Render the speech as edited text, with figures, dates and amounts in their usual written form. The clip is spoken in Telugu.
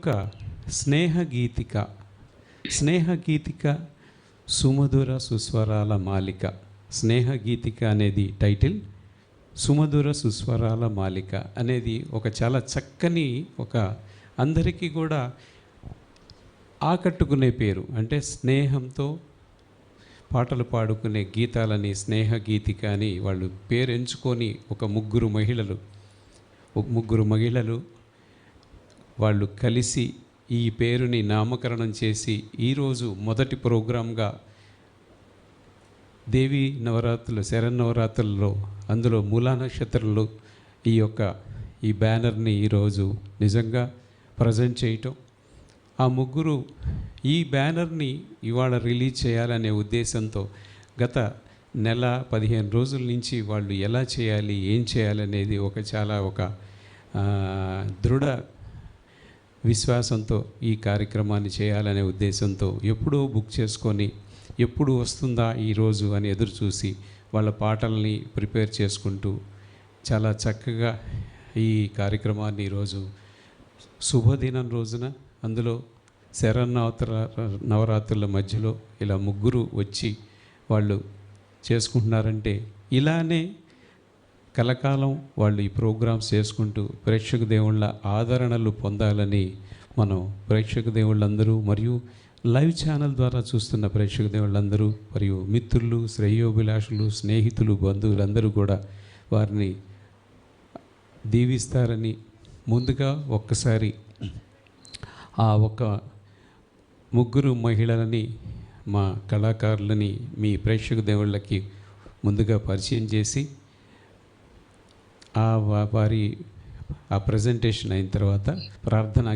ఒక స్నేహగీతిక. స్నేహగీతిక సుమధుర సుస్వరాల మాలిక. స్నేహగీతిక అనేది టైటిల్, సుమధుర సుస్వరాల మాలిక అనేది ఒక చాలా చక్కని, ఒక అందరికీ కూడా ఆకట్టుకునే పేరు. అంటే స్నేహంతో పాటలు పాడుకునే గీతాలని స్నేహగీతిక అని వాళ్ళు పేరు ఎంచుకొని ఒక ముగ్గురు మహిళలు వాళ్ళు కలిసి ఈ పేరుని నామకరణం చేసి ఈరోజు మొదటి ప్రోగ్రాంగా దేవి నవరాత్రులు, శరన్నవరాత్రుల్లో, అందులో మూలా నక్షత్రంలో ఈ బ్యానర్ని ఈరోజు నిజంగా ప్రజెంట్ చేయటం, ఆ ముగ్గురు ఈ బ్యానర్ని ఇవాళ రిలీజ్ చేయాలనే ఉద్దేశంతో గత నెల 15 రోజుల నుంచి వాళ్ళు ఎలా చేయాలి, ఏం చేయాలనేది ఒక దృఢ విశ్వాసంతో ఈ కార్యక్రమాన్ని చేయాలనే ఉద్దేశంతో ఎప్పుడో బుక్ చేసుకొని ఎప్పుడు వస్తుందా ఈరోజు అని ఎదురు చూసి వాళ్ళ పాటల్ని ప్రిపేర్ చేసుకుంటూ చాలా చక్కగా ఈ కార్యక్రమాన్ని ఈరోజు శుభదినం రోజున, అందులో నవరాత్రుల మధ్యలో ఇలా ముగ్గురు వచ్చి వాళ్ళు చేసుకుంటున్నారంటే ఇలానే కలకాలం వాళ్ళు ఈ ప్రోగ్రామ్స్ చేసుకుంటూ ప్రేక్షక దేవుళ్ళ ఆదరణలు పొందాలని మనం ప్రేక్షక దేవుళ్ళందరూ మరియు లైవ్ ఛానల్ ద్వారా చూస్తున్న ప్రేక్షక దేవుళ్ళందరూ మరియు మిత్రులు, శ్రేయోభిలాషులు, స్నేహితులు, బంధువులందరూ కూడా వారిని దీవిస్తారని ముందుగా ఒక్కసారి ఆ ముగ్గురు మహిళలని, మా కళాకారులని మీ ప్రేక్షక దేవుళ్ళకి ముందుగా పరిచయం చేసి వారి ప్రజెంటేషన్ అయిన తర్వాత ప్రార్థనా